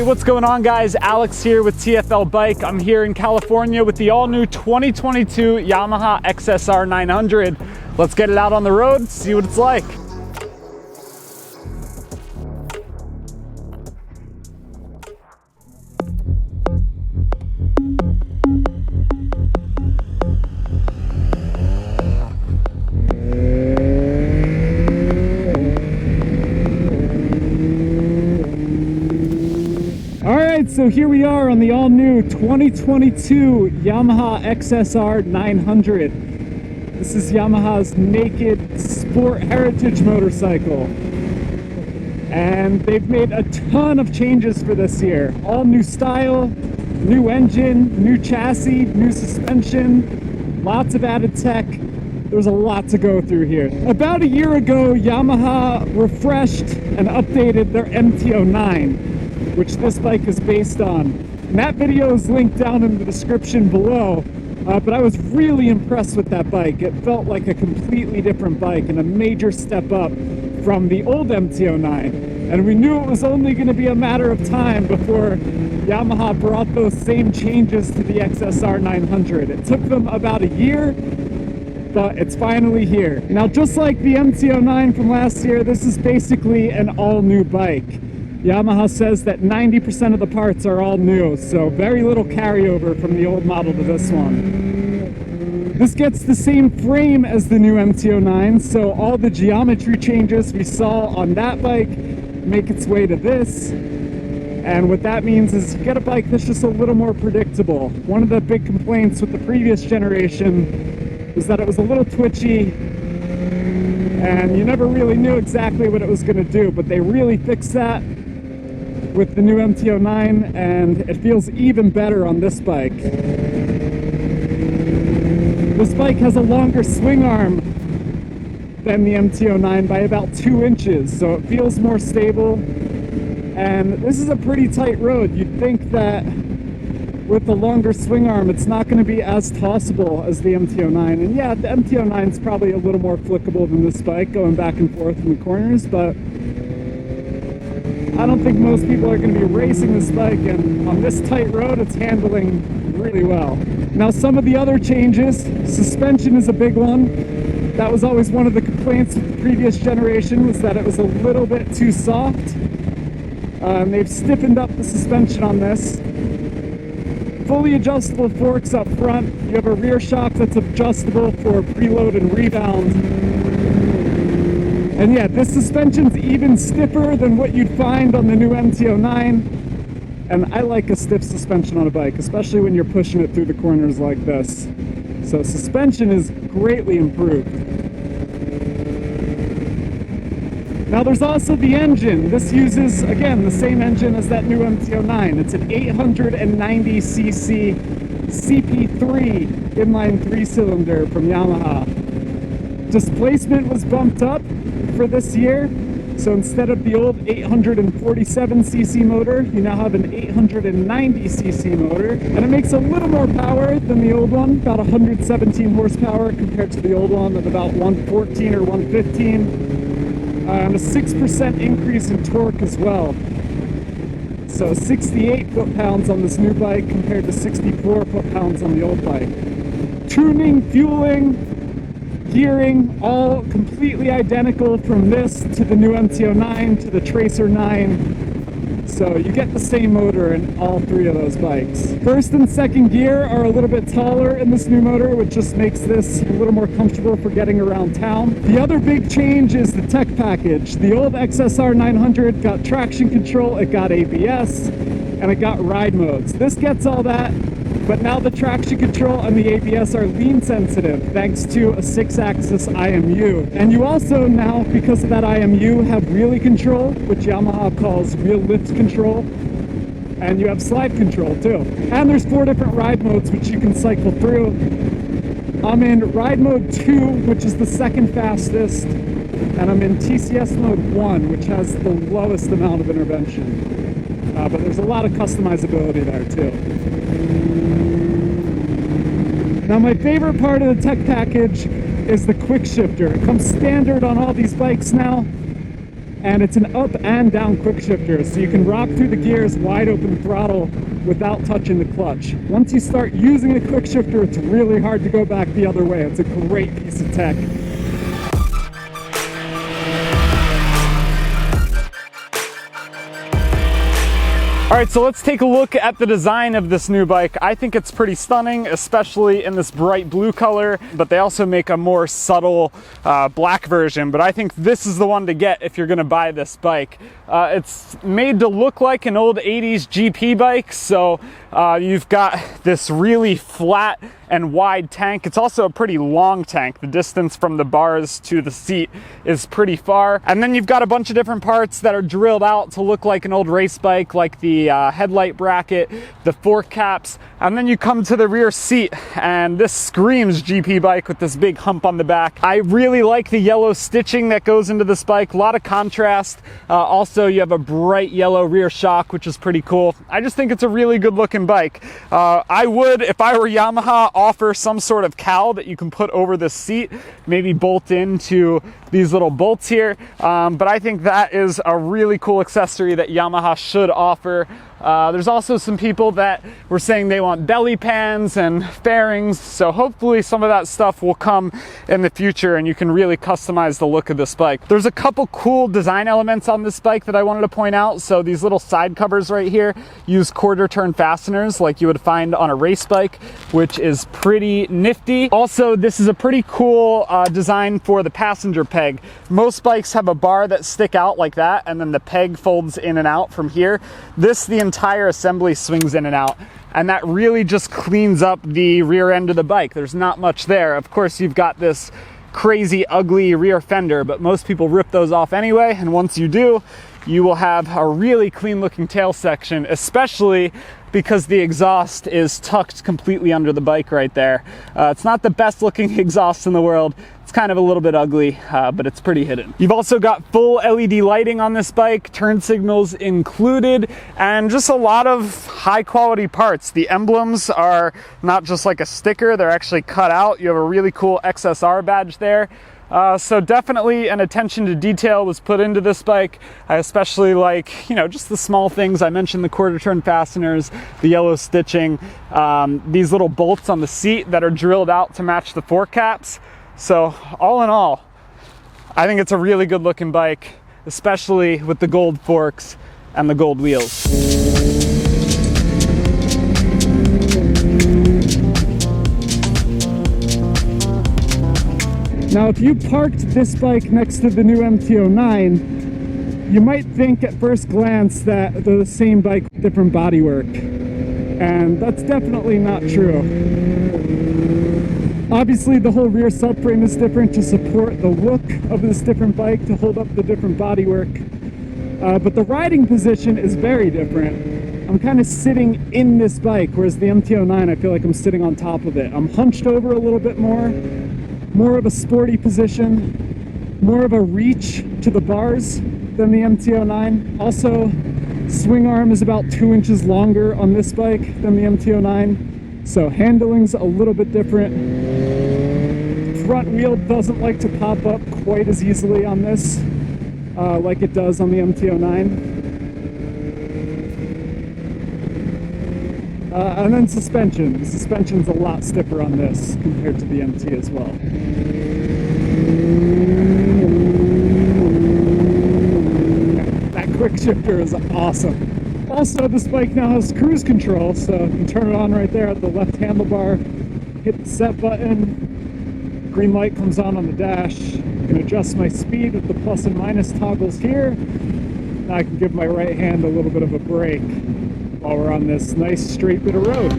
what's going on, guys? Alex here with TFL Bike. I'm here in California with the all-new 2022 Yamaha XSR900. Let's get it out on the road, see what it's like. So here we are on the all-new 2022 Yamaha XSR900. This is Yamaha's naked sport heritage motorcycle. And they've made a ton of changes for this year. All new style, new engine, new chassis, new suspension, lots of added tech. There's a lot to go through here. About a year ago, Yamaha refreshed and updated their MT-09, which this bike is based on. And that video is linked down in the description below, but I was really impressed with that bike. It felt like a completely different bike and a major step up from the old MT-09. And we knew it was only going to be a matter of time before Yamaha brought those same changes to the XSR900. It took them about a year, but it's finally here. Now, just like the MT-09 from last year, this is basically an all-new bike. Yamaha says that 90% of the parts are all new, so very little carryover from the old model to this one. This gets the same frame as the new MT-09, so all the geometry changes we saw on that bike make its way to this. And what that means is you get a bike that's just a little more predictable. One of the big complaints with the previous generation was that it was a little twitchy, and you never really knew exactly what it was going to do, but they really fixed that with the new MT-09, and it feels even better on this bike. This bike has a longer swing arm than the MT-09 by about 2 inches, so it feels more stable. And this is a pretty tight road. You'd think that with the longer swing arm, it's not going to be as tossable as the MT-09. And yeah, the MT-09 is probably a little more flickable than this bike, going back and forth in the corners, but I don't think most people are going to be racing this bike, and on this tight road, it's handling really well. Now, some of the other changes, suspension is a big one. That was always one of the complaints with the previous generation, was that it was a little bit too soft. They've stiffened up the suspension on this. Fully adjustable forks up front. You have a rear shock that's adjustable for preload and rebound. And yeah, this suspension's even stiffer than what you'd find on the new MT-09. And I like a stiff suspension on a bike, especially when you're pushing it through the corners like this. So suspension is greatly improved. Now there's also the engine. This uses, again, the same engine as that new MT-09. It's an 890cc CP3 inline 3-cylinder from Yamaha. Displacement was bumped up for this year, so instead of the old 847cc motor, you now have an 890cc motor, and it makes a little more power than the old one, about 117 horsepower compared to the old one of about 114 or 115, and a 6% increase in torque as well. So 68 foot-pounds on this new bike compared to 64 foot-pounds on the old bike. Tuning, fueling, gearing, all completely identical from this to the new MT-09 to the Tracer 9. So you get the same motor in all three of those bikes. First and second gear are a little bit taller in this new motor, which just makes this a little more comfortable for getting around town. The other big change is the tech package. The old XSR900 got traction control, it got ABS, and it got ride modes. This gets all that, but now the traction control and the ABS are lean sensitive thanks to a 6-axis IMU. And you also now, because of that IMU, have wheelie control, which Yamaha calls wheel lift control. And you have slide control too. And there's 4 different ride modes which you can cycle through. I'm in ride mode 2, which is the second fastest. And I'm in TCS mode 1, which has the lowest amount of intervention. But there's a lot of customizability there too. Now my favorite part of the tech package is the quick shifter. It comes standard on all these bikes now, and it's an up and down quick shifter, so you can rock through the gears wide open throttle without touching the clutch. Once you start using the quick shifter, it's really hard to go back the other way. It's a great piece of tech. All right, so let's take a look at the design of this new bike. I think it's pretty stunning, especially in this bright blue color, but they also make a more subtle black version. But I think this is the one to get if you're gonna buy this bike. It's made to look like an old 80s GP bike, so you've got this really flat and wide tank. It's also a pretty long tank. The distance from the bars to the seat is pretty far. And then you've got a bunch of different parts that are drilled out to look like an old race bike, like the headlight bracket, the fork caps, and then you come to the rear seat and this screams GP bike with this big hump on the back. I really like the yellow stitching that goes into this bike, a lot of contrast. Also, you have a bright yellow rear shock, which is pretty cool. I just think it's a really good looking bike. I would, if I were Yamaha, offer some sort of cowl that you can put over the seat, maybe bolt into these little bolts here. But I think that is a really cool accessory that Yamaha should offer. There's also some people that were saying they want belly pans and fairings, so hopefully some of that stuff will come in the future and you can really customize the look of this bike. There's a couple cool design elements on this bike that I wanted to point out. So these little side covers right here use quarter turn fasteners like you would find on a race bike, which is pretty nifty. Also, this is a pretty cool design for the passenger peg. Most bikes have a bar that stick out like that, and then the peg folds in and out from here. The entire assembly swings in and out, and that really just cleans up the rear end of the bike. There's not much there. Of course, you've got this crazy ugly rear fender, but most people rip those off anyway, and once you do, you will have a really clean looking tail section, especially because the exhaust is tucked completely under the bike right there. It's not the best looking exhaust in the world. It's kind of a little bit ugly, but it's pretty hidden. You've also got full LED lighting on this bike, turn signals included, and just a lot of high quality parts. The emblems are not just like a sticker, they're actually cut out. You have a really cool XSR badge there. So definitely an attention to detail was put into this bike. I especially like, you know, just the small things. I mentioned the quarter turn fasteners, the yellow stitching, these little bolts on the seat that are drilled out to match the fork caps. So all in all, I think it's a really good looking bike, especially with the gold forks and the gold wheels. Now, if you parked this bike next to the new MT-09, you might think at first glance that they're the same bike with different bodywork, and that's definitely not true. Obviously, the whole rear subframe is different to support the look of this different bike, to hold up the different bodywork, but the riding position is very different. I'm kind of sitting in this bike, whereas the MT-09, I feel like I'm sitting on top of it. I'm hunched over a little bit more of a sporty position, more of a reach to the bars than the MT-09. Also, swing arm is about 2 inches longer on this bike than the MT-09, so handling's a little bit different. Front wheel doesn't like to pop up quite as easily on this like it does on the MT-09. And then suspension. The suspension's a lot stiffer on this compared to the MT as well. That quick shifter is awesome. Also, this bike now has cruise control, so you can turn it on right there at the left handlebar, hit the set button, green light comes on the dash. I can adjust my speed with the plus and minus toggles here. Now I can give my right hand a little bit of a break while we're on this nice straight bit of road.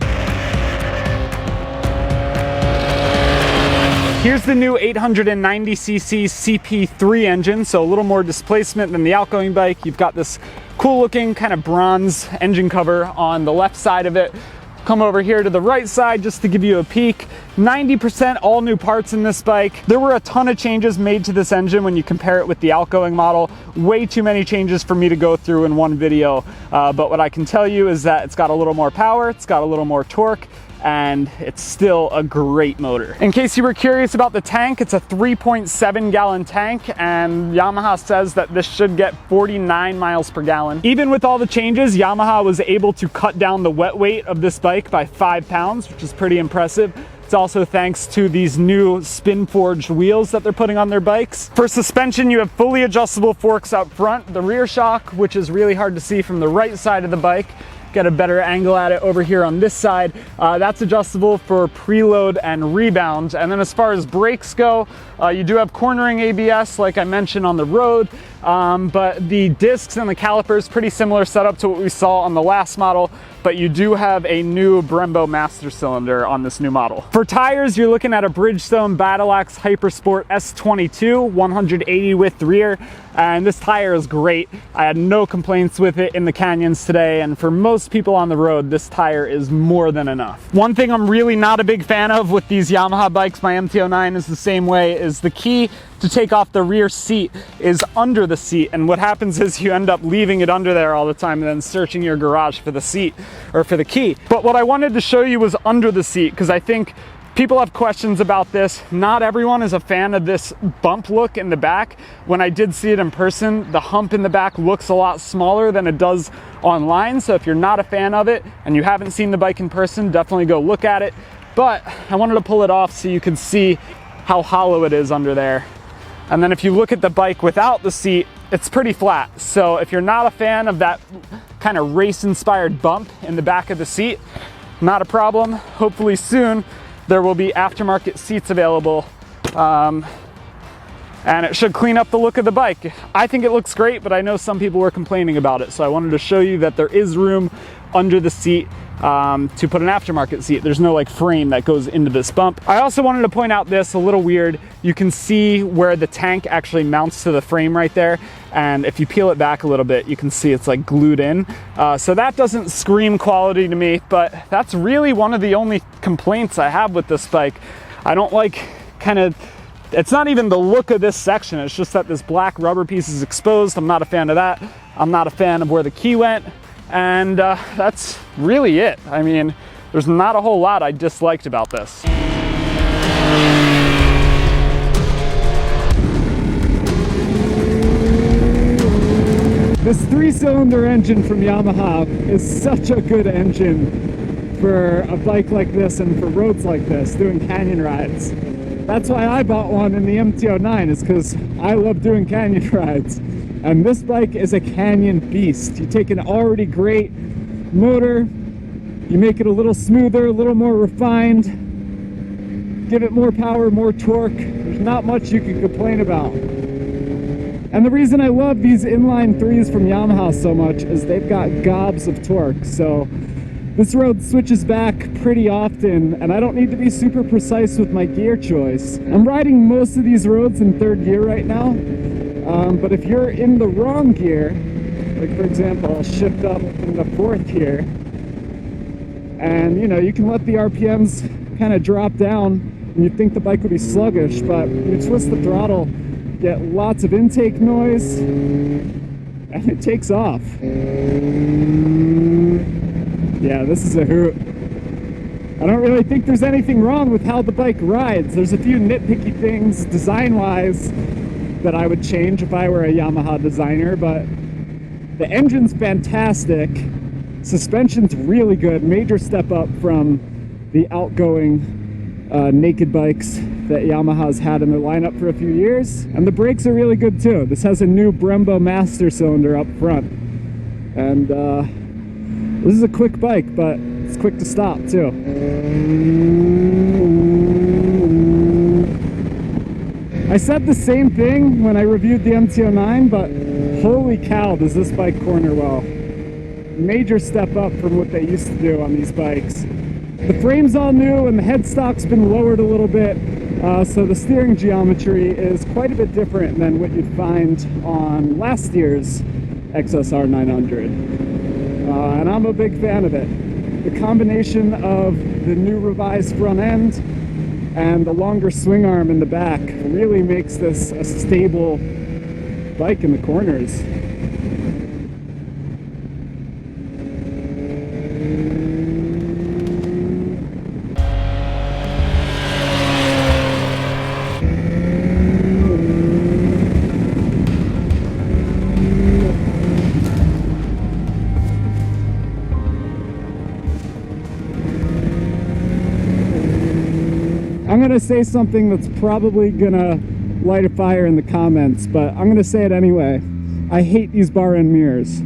Here's the new 890cc CP3 engine, so a little more displacement than the outgoing bike. You've got this cool looking kind of bronze engine cover on the left side of it. Come over here to the right side just to give you a peek. 90% all new parts in this bike. There were a ton of changes made to this engine when you compare it with the outgoing model. Way too many changes for me to go through in one video. But what I can tell you is that it's got a little more power, it's got a little more torque, and it's still a great motor. In case you were curious about the tank, it's a 3.7 gallon tank, and Yamaha says that this should get 49 miles per gallon. Even with all the changes, Yamaha was able to cut down the wet weight of this bike by 5 pounds, which is pretty impressive. It's also thanks to these new spin forged wheels that they're putting on their bikes. For suspension, you have fully adjustable forks up front. The rear shock, which is really hard to see from the right side of the bike, get a better angle at it over here on this side. That's adjustable for preload and rebound. And then as far as brakes go, you do have cornering ABS like I mentioned on the road, but the discs and the calipers, pretty similar setup to what we saw on the last model, but you do have a new Brembo master cylinder on this new model. For tires, you're looking at a Bridgestone Battle Axe Hypersport S22, 180 width rear, and this tire is great. I had no complaints with it in the canyons today, and for most people on the road, this tire is more than enough. One thing I'm really not a big fan of with these Yamaha bikes, my MT-09 is the same way, is the key to take off the rear seat is under the seat, and what happens is you end up leaving it under there all the time and then searching your garage for the seat or for the key. But what I wanted to show you was under the seat, because I think people have questions about this. Not everyone is a fan of this bump look in the back. When I did see it in person, the hump in the back looks a lot smaller than it does online, so if you're not a fan of it and you haven't seen the bike in person, definitely go look at it. But I wanted to pull it off so you can see how hollow it is under there. And then if you look at the bike without the seat, it's pretty flat. So if you're not a fan of that kind of race-inspired bump in the back of the seat, not a problem. Hopefully soon there will be aftermarket seats available, and it should clean up the look of the bike. I think it looks great, but I know some people were complaining about it. So I wanted to show you that there is room under the seat to put an aftermarket seat. There's no like frame that goes into this bump. I also wanted to point out this, a little weird. You can see where the tank actually mounts to the frame right there. And if you peel it back a little bit, you can see it's like glued in. So that doesn't scream quality to me, but that's really one of the only complaints I have with this bike. I don't like it's not even the look of this section. It's just that this black rubber piece is exposed. I'm not a fan of that. I'm not a fan of where the key went. And that's really it. I mean, there's not a whole lot I disliked about this. This 3-cylinder engine from Yamaha is such a good engine for a bike like this and for roads like this, doing canyon rides. That's why I bought one in the MT-09, is because I love doing canyon rides. And this bike is a canyon beast. You take an already great motor, you make it a little smoother, a little more refined, give it more power, more torque. There's not much you can complain about. And the reason I love these inline 3s from Yamaha so much is they've got gobs of torque. So this road switches back pretty often, and I don't need to be super precise with my gear choice. I'm riding most of these roads in 3rd gear right now. But if you're in the wrong gear, like for example, I'll shift up in the 4th here, and you know, you can let the RPMs kind of drop down, and you'd think the bike would be sluggish, but you twist the throttle, get lots of intake noise, and it takes off. Yeah, this is a hoot. I don't really think there's anything wrong with how the bike rides. There's a few nitpicky things design-wise that I would change if I were a Yamaha designer, but the engine's fantastic, suspension's really good, major step up from the outgoing naked bikes that Yamaha's had in their lineup for a few years, and the brakes are really good too. This has a new Brembo master cylinder up front, and this is a quick bike, but it's quick to stop too. I said the same thing when I reviewed the MT-09, but holy cow, does this bike corner well. Major step up from what they used to do on these bikes. The frame's all new and the headstock's been lowered a little bit, so the steering geometry is quite a bit different than what you'd find on last year's XSR900. And I'm a big fan of it. The combination of the new revised front end and the longer swing arm in the back really makes this a stable bike in the corners. I'm gonna say something that's probably gonna light a fire in the comments, but I'm gonna say it anyway. I hate these bar end mirrors.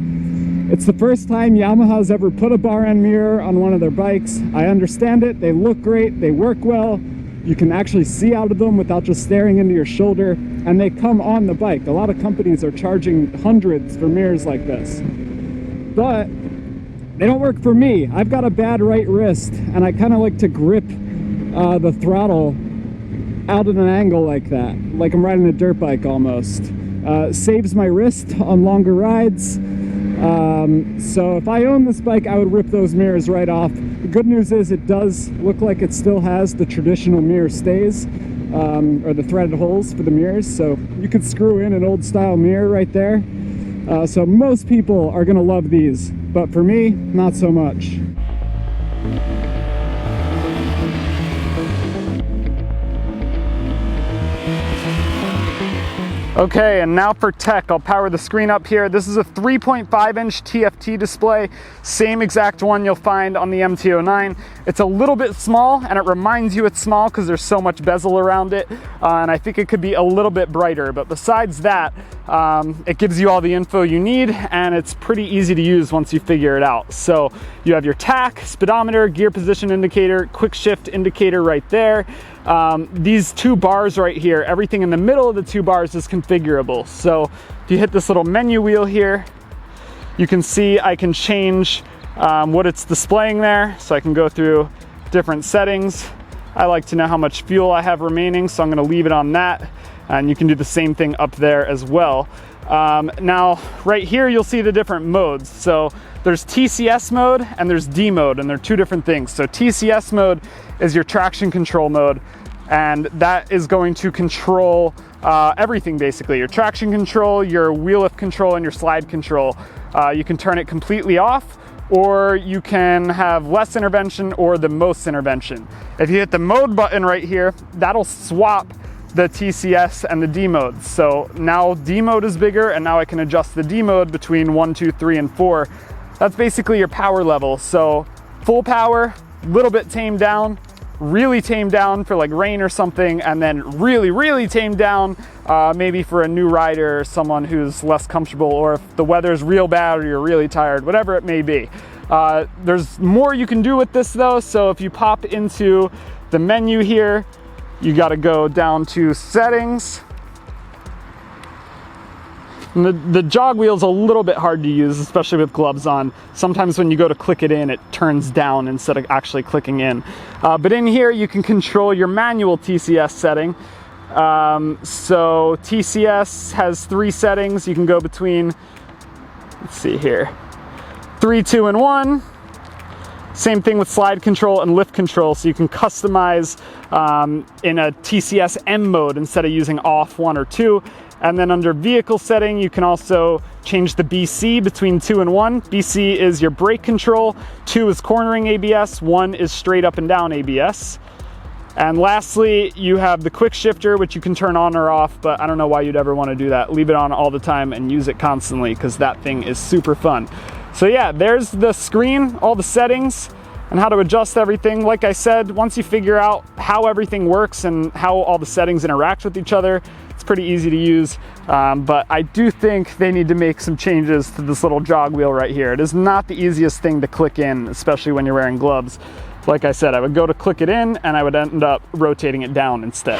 It's the first time Yamaha's ever put a bar end mirror on one of their bikes. I understand it, they look great, they work well. You can actually see out of them without just staring into your shoulder, and they come on the bike. A lot of companies are charging hundreds for mirrors like this, but they don't work for me. I've got a bad right wrist, and I kind of like to grip the throttle out at an angle like that, like I'm riding a dirt bike almost. Saves my wrist on longer rides. So if I owned this bike, I would rip those mirrors right off. The good news is it does look like it still has the traditional mirror stays, or the threaded holes for the mirrors, so you could screw in an old style mirror right there. So most people are gonna love these, but for me, not so much. Okay, and now for tech. I'll power the screen up here. This is a 3.5-inch TFT display, same exact one you'll find on the MT09. It's a little bit small, and it reminds you it's small because there's so much bezel around it, and I think it could be a little bit brighter, but besides that, it gives you all the info you need, and it's pretty easy to use once you figure it out. So you have your tach, speedometer, gear position indicator, quick shift indicator right there. These two bars right here, everything in the middle of the two bars is configurable. So if you hit this little menu wheel here, you can see I can change what it's displaying there. So I can go through different settings. I like to know how much fuel I have remaining, so I'm gonna leave it on that. And you can do the same thing up there as well. Now, right here, you'll see the different modes. So there's TCS mode and there's D mode, and they're two different things. So TCS mode is your traction control mode, and that is going to control everything basically. Your traction control, your wheel lift control, and your slide control. You can turn it completely off, or you can have less intervention or the most intervention. If you hit the mode button right here, that'll swap the TCS and the D modes. So now D mode is bigger, and now I can adjust the D mode between 1, 2, 3, and 4. That's basically your power level. So full power, little bit tamed down, really tamed down for like rain or something, and then really, really tamed down maybe for a new rider or someone who's less comfortable, or if the weather's real bad or you're really tired, whatever it may be. There's more you can do with this though. So if you pop into the menu here, you got to go down to settings. And the jog wheel's a little bit hard to use, especially with gloves on. Sometimes when you go to click it in, it turns down instead of actually clicking in. But in here, you can control your manual TCS setting. So TCS has 3 settings. You can go between, let's see here, 3, 2, and 1. Same thing with slide control and lift control, so you can customize in a TCS M mode instead of using off 1 or 2. And then under vehicle setting, you can also change the BC between 2 and 1. BC is your brake control, 2 is cornering ABS, 1 is straight up and down ABS. And lastly, you have the quick shifter, which you can turn on or off, but I don't know why you'd ever want to do that. Leave it on all the time and use it constantly, because that thing is super fun. So yeah, there's the screen, all the settings, and how to adjust everything. Like I said, once you figure out how everything works and how all the settings interact with each other, it's pretty easy to use. But I do think they need to make some changes to this little jog wheel right here. It is not the easiest thing to click in, especially when you're wearing gloves. Like I said, I would go to click it in and I would end up rotating it down instead.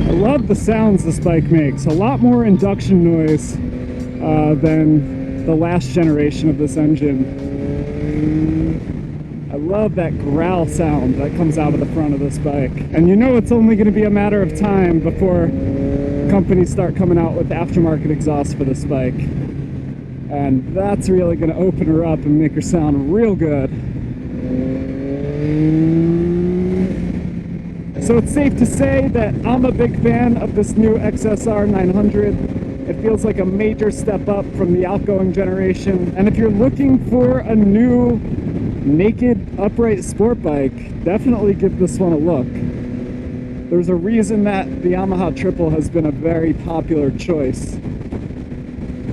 I love the sounds this bike makes. A lot more induction noise than the last generation of this engine. I love that growl sound that comes out of the front of this bike. And you know it's only going to be a matter of time before companies start coming out with aftermarket exhaust for this bike. And that's really going to open her up and make her sound real good. So it's safe to say that I'm a big fan of this new XSR900. It feels like a major step up from the outgoing generation. And if you're looking for a new naked upright sport bike, definitely give this one a look. There's a reason that the Yamaha Triple has been a very popular choice.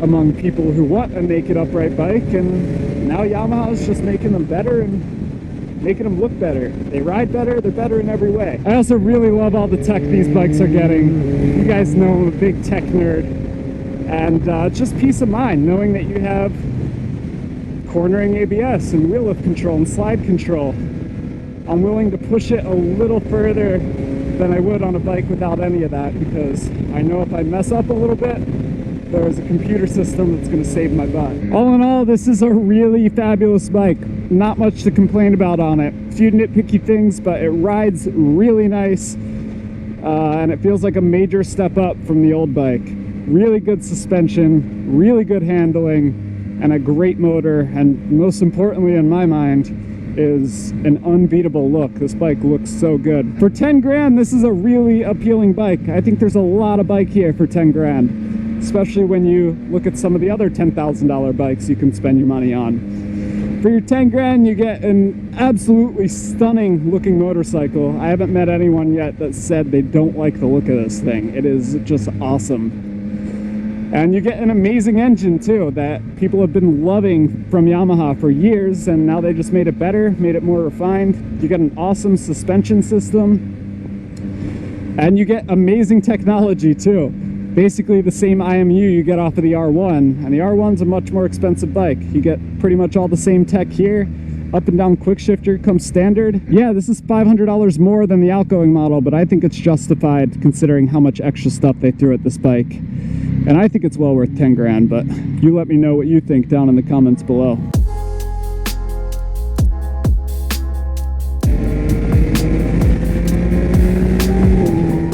among people who want a naked upright bike, and now Yamaha is just making them better and making them look better. They ride better, they're better in every way. I also really love all the tech these bikes are getting. You guys know I'm a big tech nerd, and it's just peace of mind knowing that you have cornering ABS and wheel lift control and slide control. I'm willing to push it a little further than I would on a bike without any of that, because I know if I mess up a little bit, there's a computer system that's going to save my butt. All in all, this is a really fabulous bike. Not much to complain about on it. A few nitpicky things, but it rides really nice, and it feels like a major step up from the old bike. Really good suspension, really good handling, and a great motor, and most importantly in my mind is an unbeatable look. This bike looks so good. For 10 grand, this is a really appealing bike. I think there's a lot of bike here for 10 grand, especially when you look at some of the other $10,000 bikes you can spend your money on. For your 10 grand, you get an absolutely stunning looking motorcycle. I haven't met anyone yet that said they don't like the look of this thing. It is just awesome. And you get an amazing engine too that people have been loving from Yamaha for years, and now they just made it better, made it more refined. You get an awesome suspension system, and you get amazing technology too. Basically the same IMU you get off of the R1, and the R1's a much more expensive bike. You get pretty much all the same tech here. Up and down quick shifter comes standard. Yeah, this is $500 more than the outgoing model, but I think it's justified considering how much extra stuff they threw at this bike. And I think it's well worth 10 grand, but you let me know what you think down in the comments below.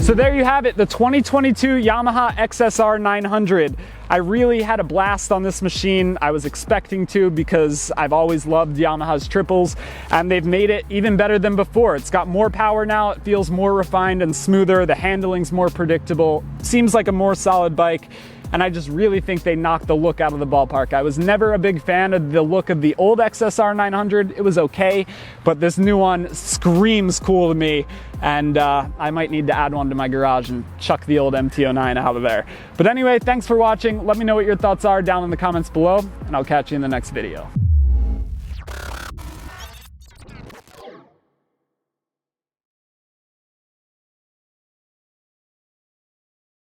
So there you have it, the 2022 Yamaha XSR900. I really had a blast on this machine. I was expecting to, because I've always loved Yamaha's triples, and they've made it even better than before. It's got more power now, it feels more refined and smoother, the handling's more predictable, seems like a more solid bike, and I just really think they knocked the look out of the ballpark. I was never a big fan of the look of the old XSR900. It was okay, but this new one screams cool to me, and I might need to add one to my garage and chuck the old MT-09 out of there. But anyway, thanks for watching. Let me know what your thoughts are down in the comments below, and I'll catch you in the next video.